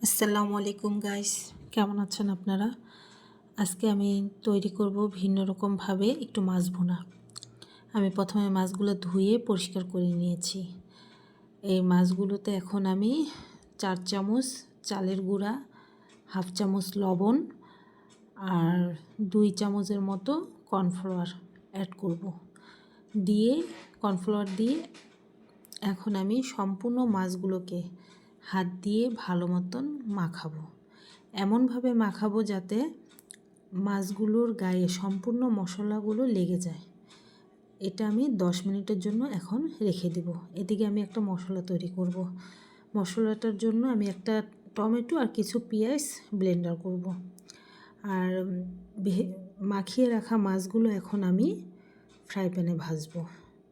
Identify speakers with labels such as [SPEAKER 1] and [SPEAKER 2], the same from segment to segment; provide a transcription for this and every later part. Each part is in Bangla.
[SPEAKER 1] আসসালামু আলাইকুম গাইস, কেমন আছেন আপনারা? আজকে আমি তৈরি করব ভিন্ন রকমভাবে একটু মাছ ভুনা। আমি প্রথমে মাছগুলো ধুয়ে পরিষ্কার করে নিয়েছি। এই মাছগুলোতে এখন আমি 4 চামচ চালের গুঁড়া, হাফ চামচ লবণ আর 2 চামচের মতো কর্নফ্লাওয়ার অ্যাড করব। কর্নফ্লাওয়ার দিয়ে এখন আমি সম্পূর্ণ মাছগুলোকে হাত দিয়ে ভালো মতন মাখাবো। এমনভাবে মাখাবো যাতে মাছগুলোর গায়ে সম্পূর্ণ মশলাগুলো লেগে যায়। এটা আমি 10 মিনিটের জন্য এখন রেখে দেব। এদিকে আমি একটা মশলা তৈরি করব। মশলাটার জন্য আমি একটা টমেটো আর কিছু পেঁয়াজ ব্লেন্ডার করব। আর মাখিয়ে রাখা মাছগুলো এখন আমি ফ্রাই প্যানে ভাজবো।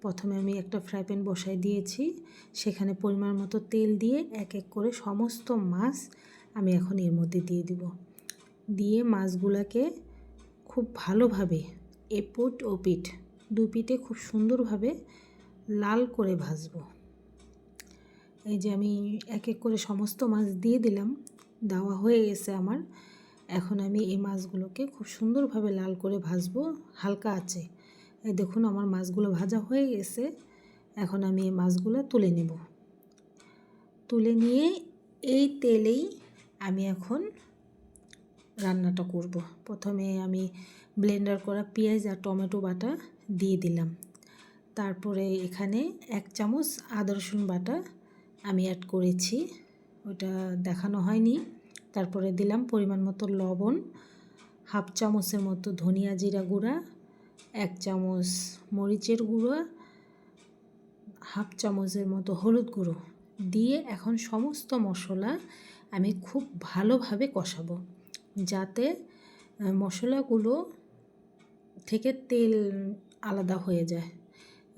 [SPEAKER 1] প্রথমে আমি একটা ফ্রাই প্যান বসাই দিয়েছি, সেখানে পরিমাণ মতো তেল দিয়ে এক এক করে সমস্ত মাছ আমি এখন এর মধ্যে দিয়ে দিব। দিয়ে মাছগুলোকে খুব ভালোভাবে এপিঠ ওপিঠ দুই পিঠে খুব সুন্দরভাবে লাল করে ভাজবো। এই যে আমি এক এক করে সমস্ত মাছ দিয়ে দিলাম, দেওয়া হয়ে গেছে আমার। এখন আমি এই মাছগুলোকে খুব সুন্দরভাবে লাল করে ভাজবো হালকা আঁচে। এই দেখুন আমার মাছগুলো ভাজা হয়ে গেছে। এখন আমি এই মাছগুলো তুলে নেব। তুলে নিয়ে এই তেলেই আমি এখন রান্নাটা করব। প্রথমে আমি ব্লেন্ডার করা পেঁয়াজ আর টমেটো বাটা দিয়ে দিলাম। তারপরে এখানে 1 চামচ আদা রসুন বাটা আমি অ্যাড করেছি, ওটা দেখানো হয়নি। তারপরে দিলাম পরিমাণ মতো লবণ, হাফ চামচের মতো ধনিয়া জিরা গুঁড়া, 1 চামচ মরিচের গুঁড়া, হাফ চামচের মতো হলুদ গুঁড়ো দিয়ে এখন সমস্ত মশলা আমি খুব ভালোভাবে কষাবো, যাতে মশলাগুলো থেকে তেল আলাদা হয়ে যায়।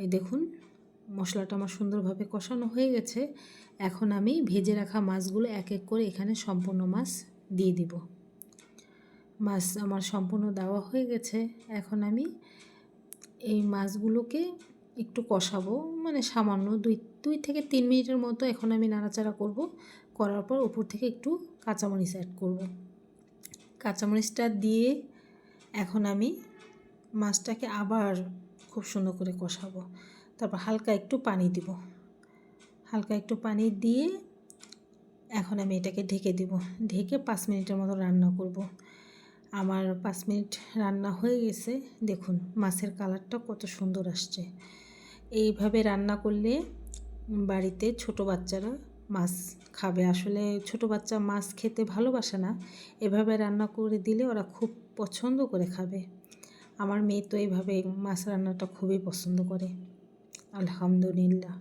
[SPEAKER 1] এই দেখুন মশলাটা আমার সুন্দরভাবে কষানো হয়ে গেছে। এখন আমি ভেজে রাখা মাছগুলো এক এক করে এখানে সম্পূর্ণ মাছ দিয়ে দিব। মাছ আমার সম্পূর্ণ দেওয়া হয়ে গেছে। এখন আমি এই মাছগুলোকে একটু কষাবো, মানে সামান্য 2 থেকে 3 মিনিটের মতো এখন আমি নাড়াচাড়া করব। করার পর উপর থেকে একটু কাঁচামরিচ অ্যাড করব। কাঁচামরিচটা দিয়ে এখন আমি মাছটাকে আবার খুব সুন্দর করে কষাবো। তারপর হালকা একটু পানি দিব। হালকা একটু পানি দিয়ে এখন আমি এটাকে ঢেকে দিব। ঢেকে 5 মিনিটের মতো রান্না করব। আমার 5 মিনিট রান্না হয়ে গেছে। দেখুন মাছের কালারটা কত সুন্দর আসছে। এইভাবে রান্না করলে বাড়িতে ছোট বাচ্চারা মাছ খাবে। আসলে ছোট বাচ্চা মাছ খেতে ভালোবাসে না, এভাবে রান্না করে দিলে ওরা খুব পছন্দ করে খাবে। আমার মেয়ে তো এইভাবে মাছ রান্নাটা খুবই পছন্দ করে। আলহামদুলিল্লাহ।